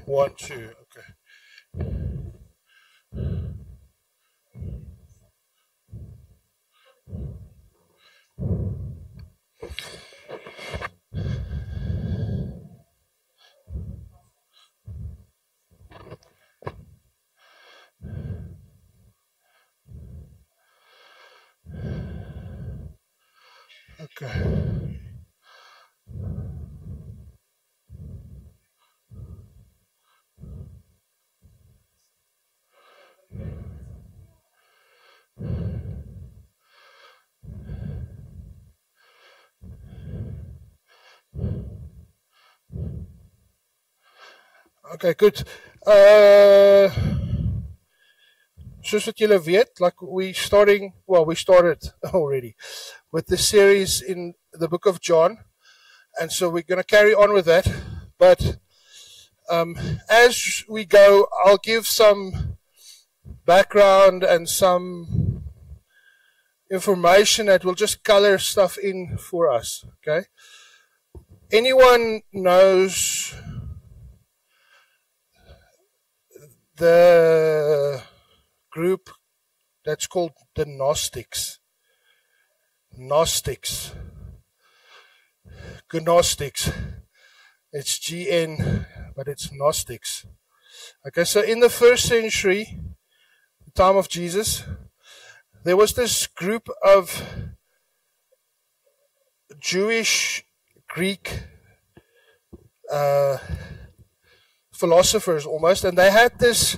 One, two. Okay. Okay. Okay, good. Soos wat julle weet, like we started already with the series in the book of John, and so we're going to carry on with that. But as we go, I'll give some background and some information that will just color stuff in for us. Okay. Anyone knows the group that's called the Gnostics? Gnostics. Gnostics. It's GN, but it's Gnostics. Okay, so in the first century, the time of Jesus, there was this group of Jewish, Greek philosophers almost, and they had this,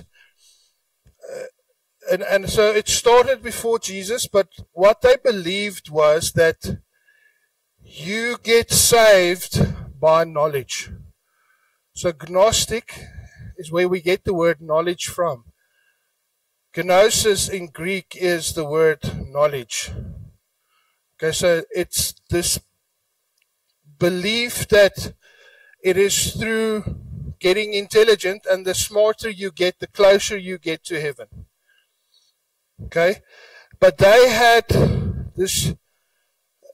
and so it started before Jesus, but what they believed was that you get saved by knowledge. So Gnostic is where we get the word knowledge from. Gnosis in Greek is the word knowledge. Okay, so it's this belief that it is through getting intelligent, and the smarter you get, the closer you get to heaven. Okay, but they had this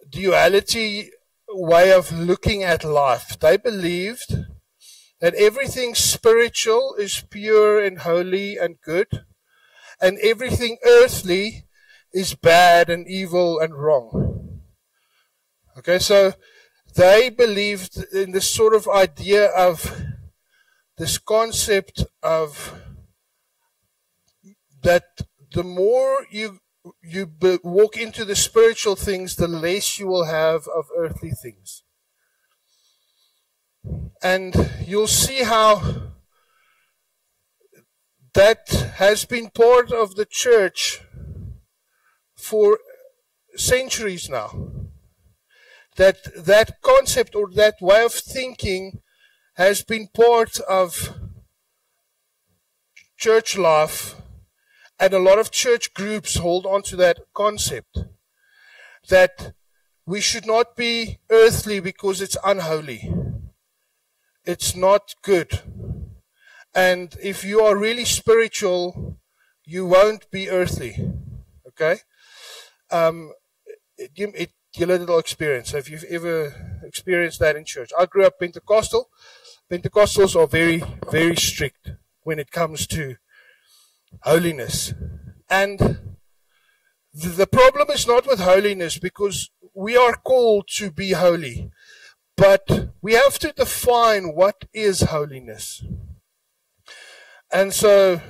duality way of looking at life. They believed that everything spiritual is pure and holy and good, and everything earthly is bad and evil and wrong. Okay, so they believed in this sort of idea of this concept of that the more you walk into the spiritual things, the less you will have of earthly things. And you'll see how that has been part of the church for centuries now. That concept or that way of thinking has been part of church life, and a lot of church groups hold on to that concept, that we should not be earthly because it's unholy. It's not good. And if you are really spiritual, you won't be earthly. Okay? Julle het al experience. So if you've ever experienced that in church. I grew up Pentecostal. Pentecostals are very, very strict when it comes to holiness. And the problem is not with holiness, because we are called to be holy. But we have to define what is holiness. And so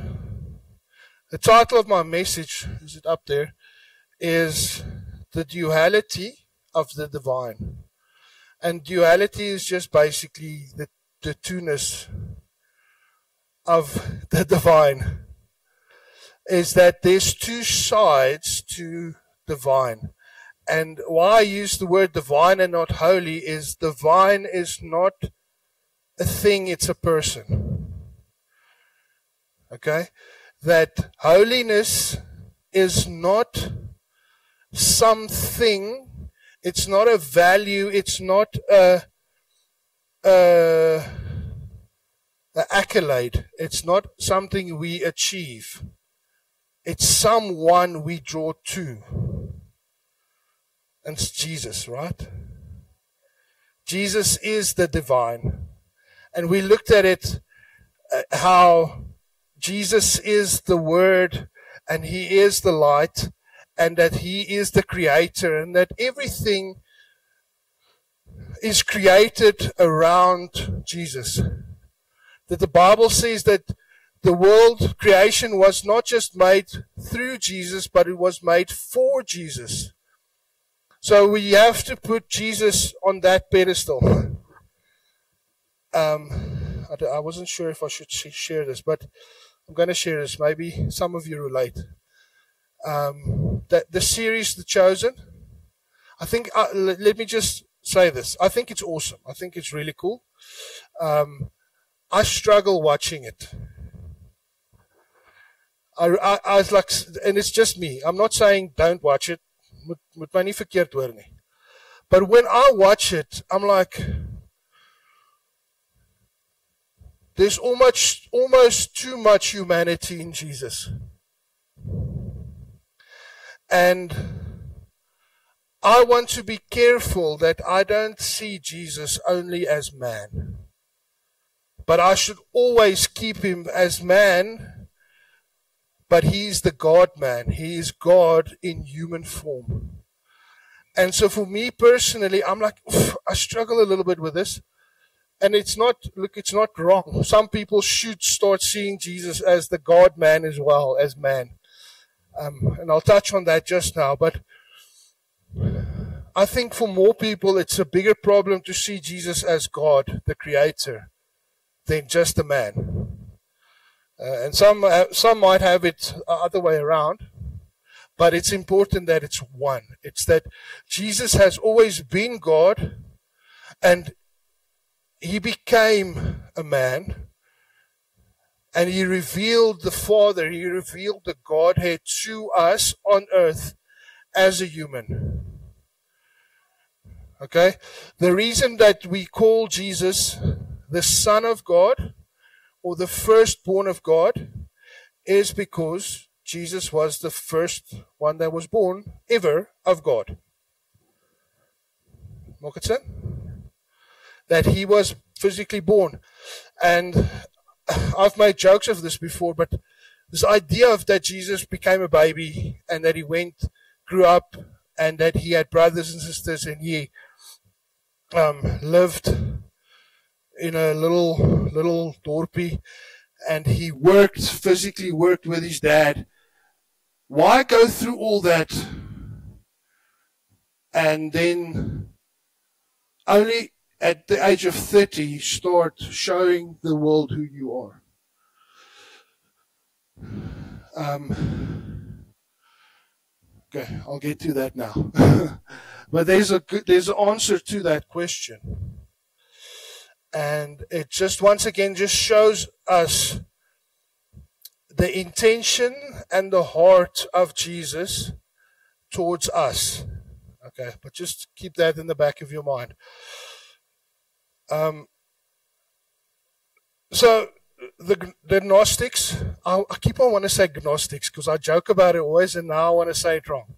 the title of my message, is it up there, is the duality of the divine. And duality is just basically the two-ness of the divine. Is that there's two sides to divine. And why I use the word divine and not holy is divine is not a thing, it's a person. Okay? That holiness is not something, it's not a value, it's not a accolade. It's not something we achieve. It's someone we draw to. And it's Jesus, right? Jesus is the divine. And we looked at it, how Jesus is the Word, and He is the light, and that He is the Creator, and that everything is created around Jesus. That the Bible says that the world creation was not just made through Jesus, but it was made for Jesus. So we have to put Jesus on that pedestal. I wasn't sure if I should share this, but I'm going to share this. Maybe some of you relate. The series, The Chosen, I think, let me just say this. I think it's awesome. I think it's really cool. I struggle watching it. I was like, and it's just me. I'm not saying don't watch it. Moet my nie verkeerd hoor nie. But when I watch it, I'm like, there's almost too much humanity in Jesus. And I want to be careful that I don't see Jesus only as man. But I should always keep Him as man. But He is the God-man. He is God in human form. And so for me personally, I'm like, I struggle a little bit with this. And it's not wrong. Some people should start seeing Jesus as the God-man as well as man. And I'll touch on that just now. But I think for more people, it's a bigger problem to see Jesus as God, the Creator, than just a man. And some might have it the other way around, but it's important that it's one. It's that Jesus has always been God, and He became a man, and He revealed the Father, He revealed the Godhead to us on earth as a human. Okay? The reason that we call Jesus the Son of God, or the firstborn of God, is because Jesus was the first one that was born ever of God. Maak dit sin? That He was physically born. And I've made jokes of this before, but this idea of that Jesus became a baby and that He grew up, and that He had brothers and sisters, and He lived in a little dorpie, and He physically worked with His dad. Why go through all that and then only at the age of 30 start showing the world who you are? Okay, I'll get to that now. But there's an answer to that question. And it just, once again, just shows us the intention and the heart of Jesus towards us. Okay, but just keep that in the back of your mind. So the Gnostics, I keep on wanting to say Gnostics because I joke about it always, and now I want to say it wrong.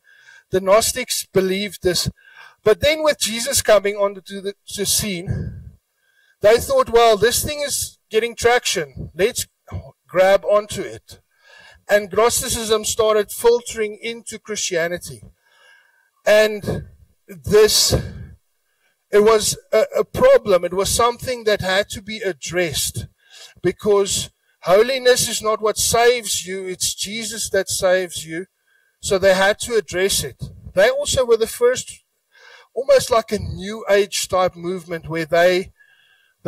The Gnostics believed this, but then with Jesus coming onto the scene, they thought, well, this thing is getting traction. Let's grab onto it. And Gnosticism started filtering into Christianity. And it was a problem. It was something that had to be addressed, because holiness is not what saves you. It's Jesus that saves you. So they had to address it. They also were the first, almost like a New Age type movement, where they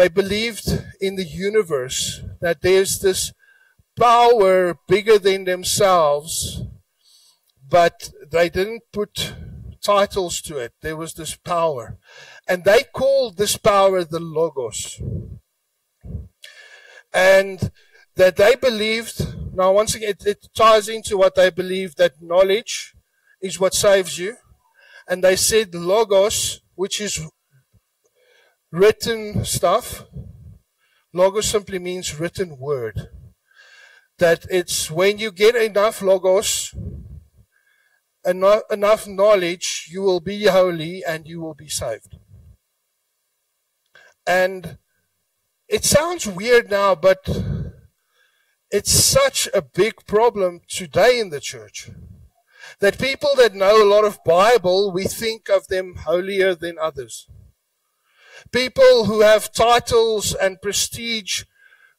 believed in the universe, that there's this power bigger than themselves, but they didn't put titles to it. There was this power. And they called this power the Logos. And that they believed, now once again, it ties into what they believed, that knowledge is what saves you. And they said Logos, which is written stuff. Logos simply means written word. That it's when you get enough Logos, enough knowledge, you will be holy and you will be saved. And it sounds weird now, but it's such a big problem today in the church. That people that know a lot of Bible, we think of them holier than others. People who have titles and prestige,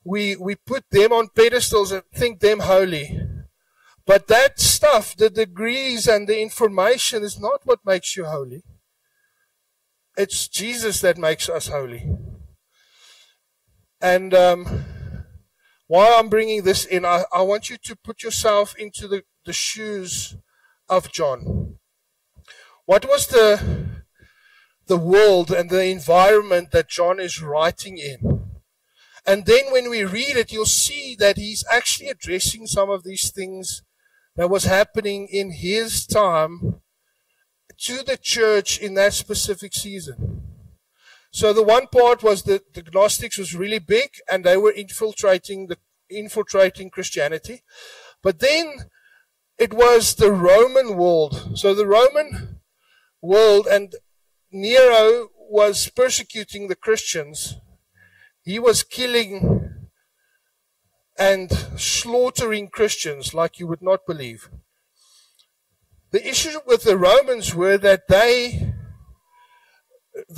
we put them on pedestals and think them holy. But that stuff, the degrees and the information, is not what makes you holy. It's Jesus that makes us holy. And while I'm bringing this in, I want you to put yourself into the shoes of John. What was the world and the environment that John is writing in? And then when we read it, you'll see that he's actually addressing some of these things that was happening in his time to the church in that specific season. So the one part was that the Gnostics was really big and they were infiltrating Christianity. But then it was the Roman world. So the Roman world, and Nero was persecuting the Christians. He was killing and slaughtering Christians like you would not believe. The issue with the Romans were that they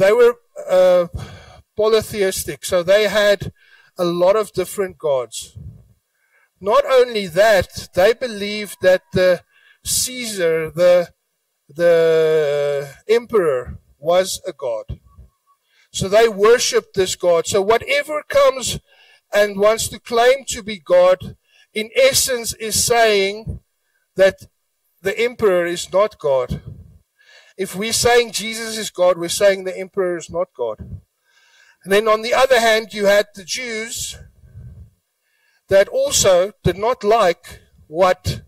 were polytheistic, so they had a lot of different gods. Not only that, they believed that the Caesar, the emperor, was a god. So they worshipped this god. So whatever comes and wants to claim to be God, in essence is saying that the emperor is not God. If we're saying Jesus is God, we're saying the emperor is not God. And then on the other hand, you had the Jews that also did not like what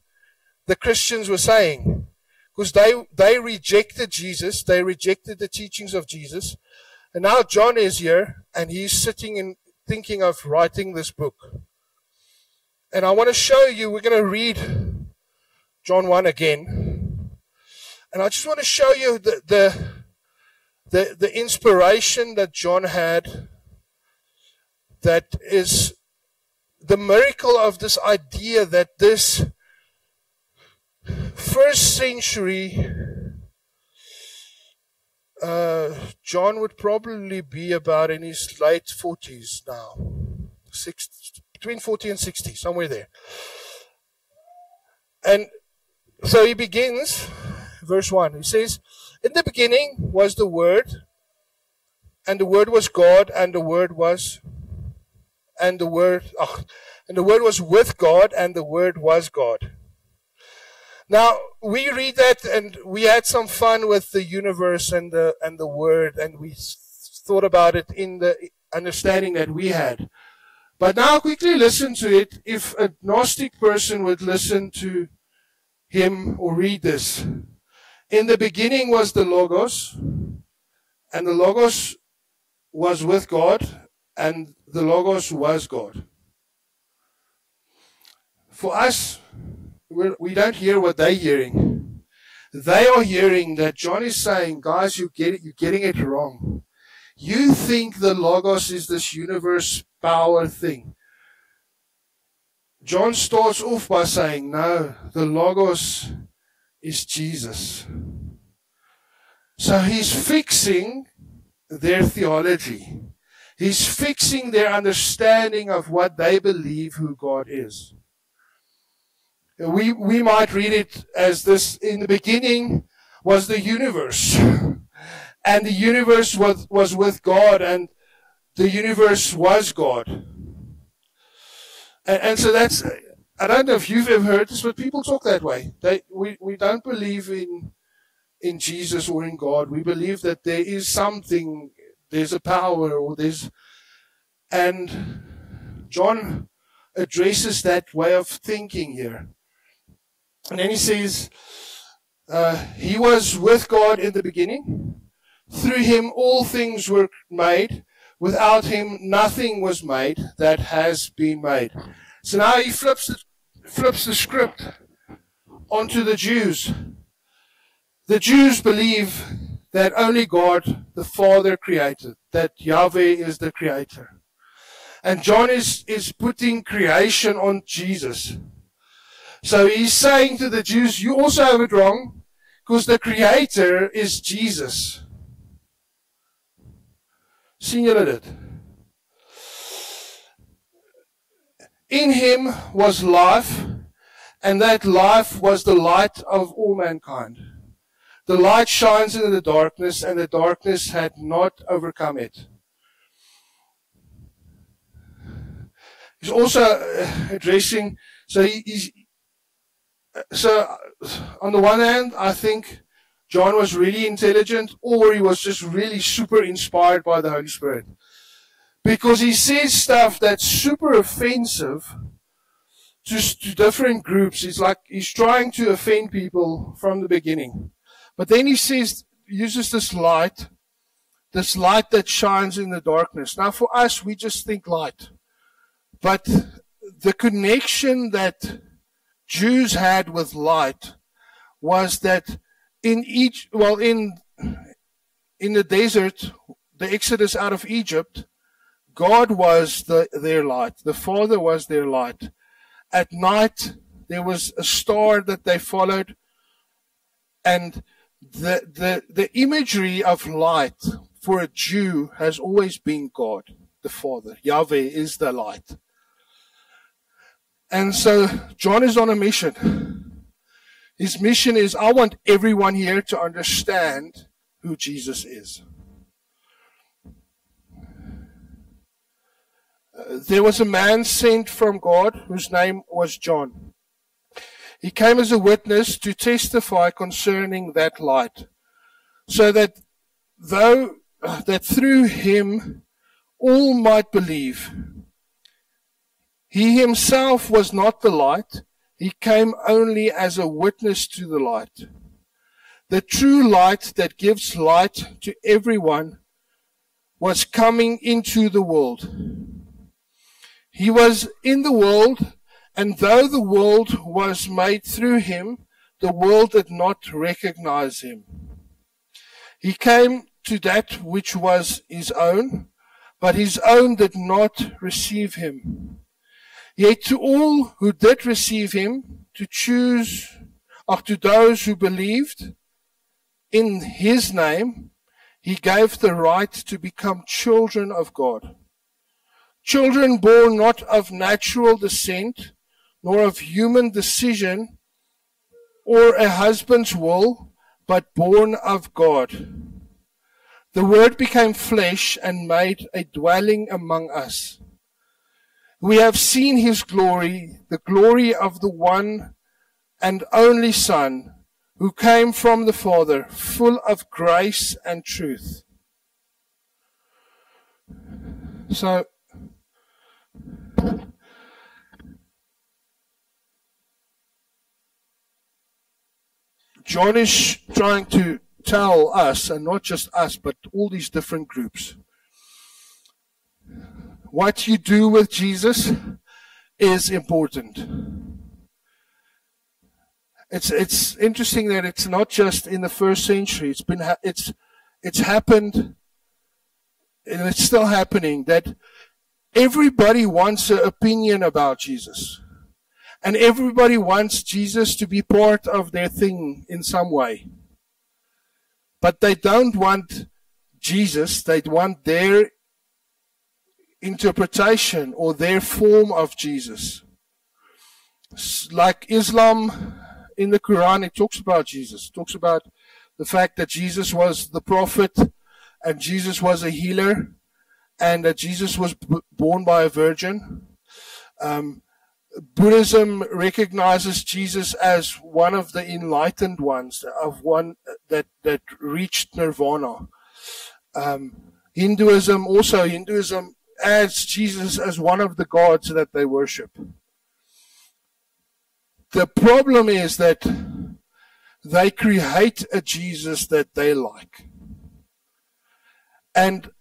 the Christians were saying. Because they rejected Jesus, they rejected the teachings of Jesus. And now John is here, and he's sitting and thinking of writing this book. And I want to show you, we're going to read John 1 again. And I just want to show you the inspiration that John had, that is the miracle of this idea that this first century John would probably be about in his late 40s now. Between 40 and 60, somewhere there. And so he begins, verse 1. He says, "In the beginning was the Word, and the Word was God, and the Word was with God, and the Word was God." Now, we read that, and we had some fun with the universe and the Word, and we thought about it in the understanding that we had. But now quickly listen to it. If a Gnostic person would listen to him or read this. "In the beginning was the Logos, and the Logos was with God, and the Logos was God." For us, we don't hear what they're hearing. They are hearing that John is saying, guys, you're getting it wrong. You think the Logos is this universe power thing. John starts off by saying, no, the Logos is Jesus. So he's fixing their theology. He's fixing their understanding of what they believe who God is. We might read it as this: in the beginning was the universe, and the universe was with God, and the universe was God. And so that's, I don't know if you've ever heard this, but people talk that way. We don't believe in in Jesus or in God. We believe that there is something, there's a power, and John addresses that way of thinking here. And then he says, he was with God in the beginning. Through him all things were made. Without him nothing was made that has been made. So now he flips the script onto the Jews. The Jews believe that only God, the Father, created, that Yahweh is the creator. And John is putting creation on Jesus. So he's saying to the Jews, you also have it wrong, because the creator is Jesus. Sien julle dit? In him was life, and that life was the light of all mankind. The light shines in the darkness, and the darkness had not overcome it. He's also addressing, so on the one hand, I think John was really intelligent, or he was just really super inspired by the Holy Spirit. Because he says stuff that's super offensive to different groups. It's like he's trying to offend people from the beginning. But then he uses this light that shines in the darkness. Now for us, we just think light. But the connection that Jews had with light was that in the desert, the exodus out of Egypt, God was their light. The Father was their light. At night, there was a star that they followed, and the imagery of light for a Jew has always been God, the Father. Yahweh is the light. And so John is on a mission. His mission is, I want everyone here to understand who Jesus is. There was a man sent from God whose name was John. He came as a witness to testify concerning that light, so that through him all might believe. He himself was not the light. He came only as a witness to the light. The true light that gives light to everyone was coming into the world. He was in the world, and though the world was made through him, the world did not recognize him. He came to that which was his own, but his own did not receive him. Yet to all who did receive him, to those who believed in his name, he gave the right to become children of God. Children born not of natural descent, nor of human decision, or a husband's will, but born of God. The Word became flesh and made a dwelling among us. We have seen his glory, the glory of the one and only Son, who came from the Father, full of grace and truth. So, John is trying to tell us, and not just us, but all these different groups, what you do with Jesus is important. It's interesting that it's not just in the first century. It's happened, and it's still happening, that everybody wants an opinion about Jesus. And everybody wants Jesus to be part of their thing in some way. But they don't want Jesus, they want their interpretation or their form of Jesus. Like Islam, in the Quran, it talks about Jesus. It talks about the fact that Jesus was the prophet, and Jesus was a healer, and that Jesus was born by a virgin. Buddhism recognizes Jesus as one of the enlightened ones, of one that reached nirvana. Hinduism adds Jesus as one of the gods that they worship. The problem is that they create a Jesus that they like. And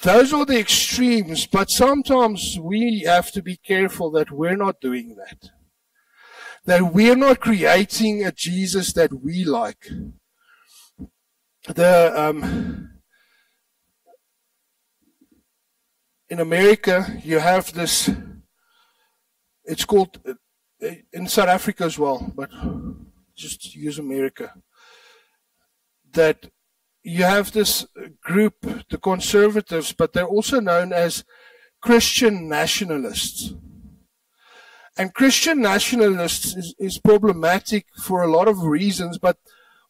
those are the extremes, but sometimes we have to be careful that we're not doing that. That we're not creating a Jesus that we like. In America, you have this, it's called, in South Africa as well, but just use America, that you have this group, the conservatives, but they're also known as Christian nationalists. And Christian nationalists is problematic for a lot of reasons, but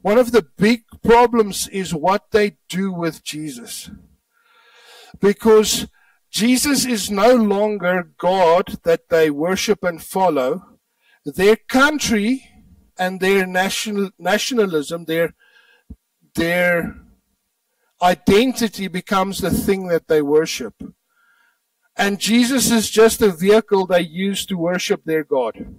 one of the big problems is what they do with Jesus. Because Jesus is no longer God that they worship and follow. Their country and their nationalism, their identity becomes the thing that they worship. And Jesus is just a vehicle they use to worship their God.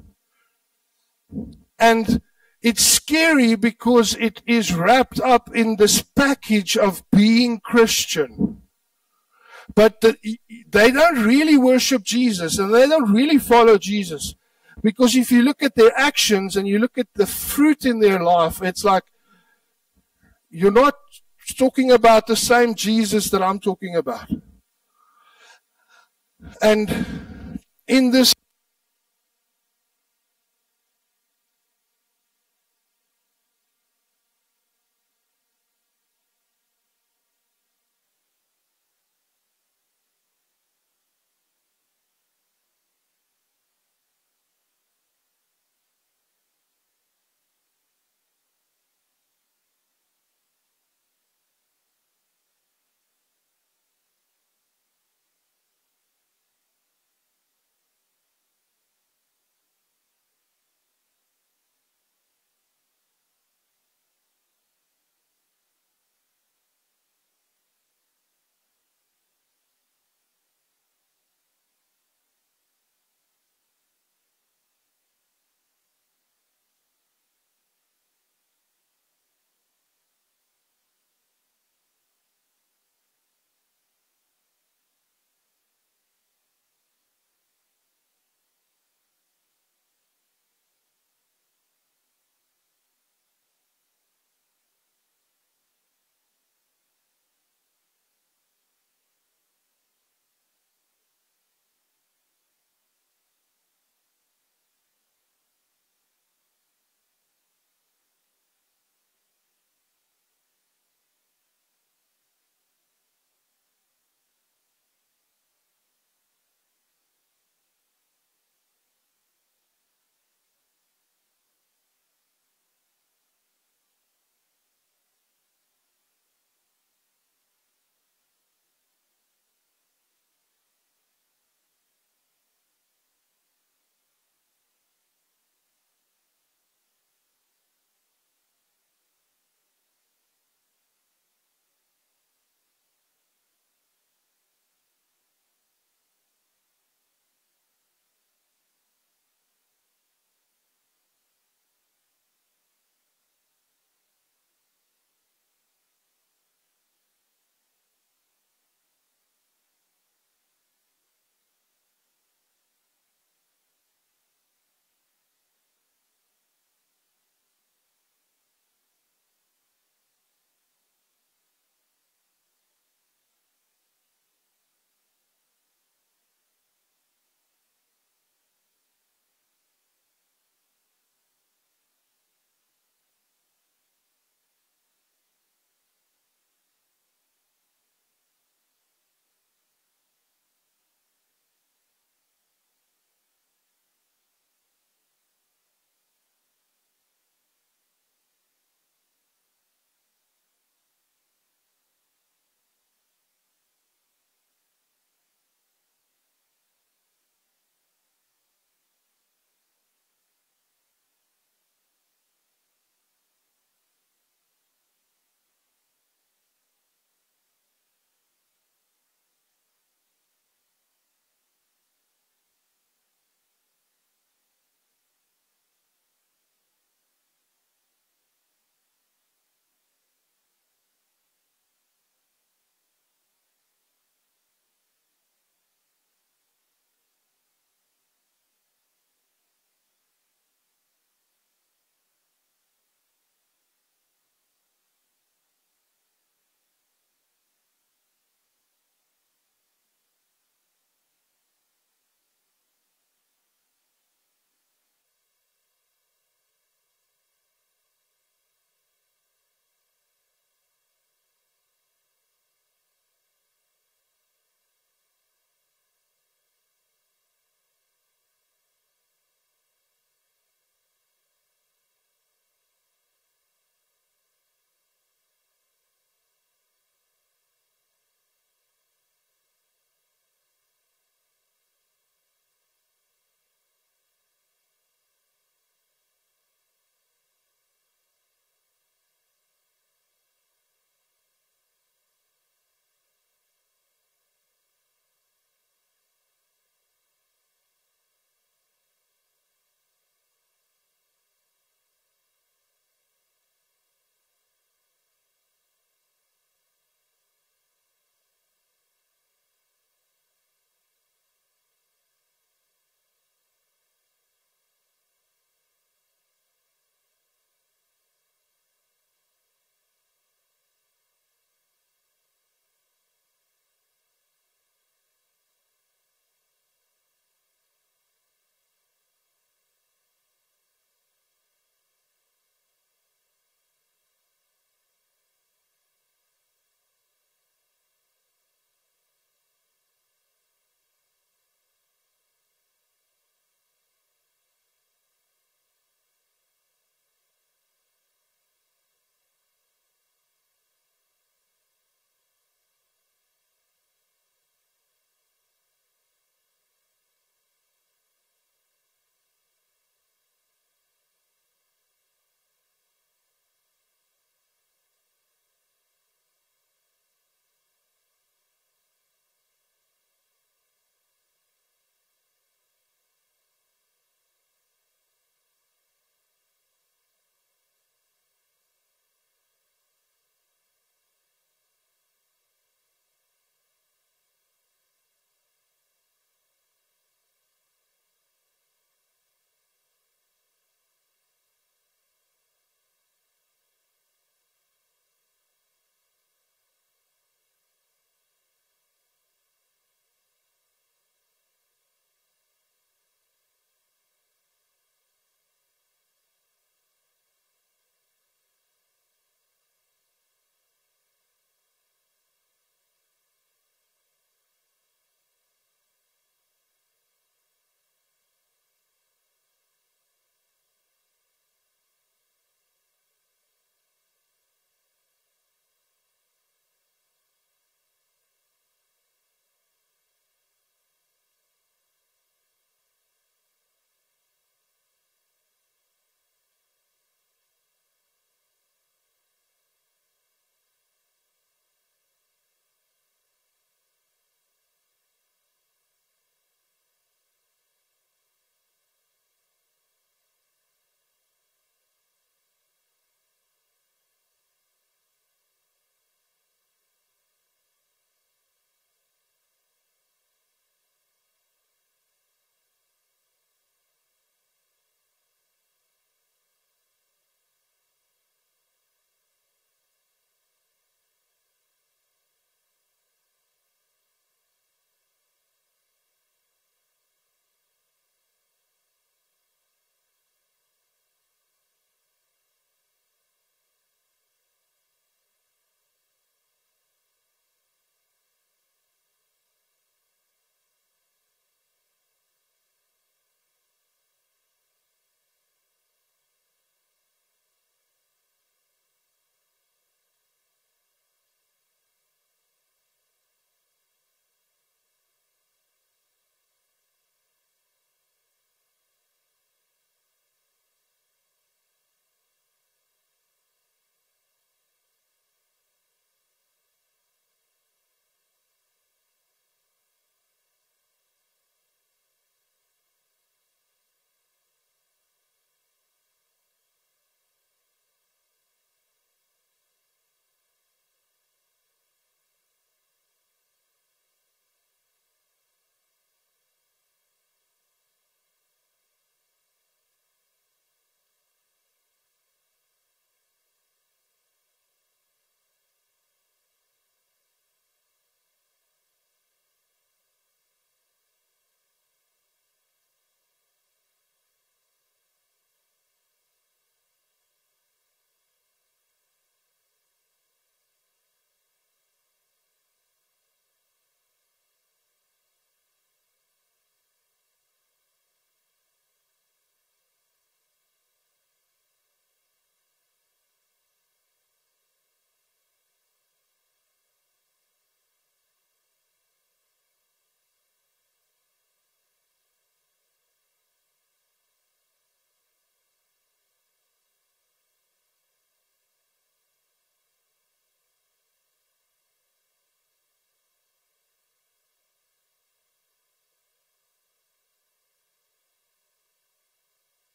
And it's scary because it is wrapped up in this package of being Christian. But they don't really worship Jesus, and they don't really follow Jesus. Because if you look at their actions and you look at the fruit in their life, it's like you're not talking about the same Jesus that I'm talking about. And in this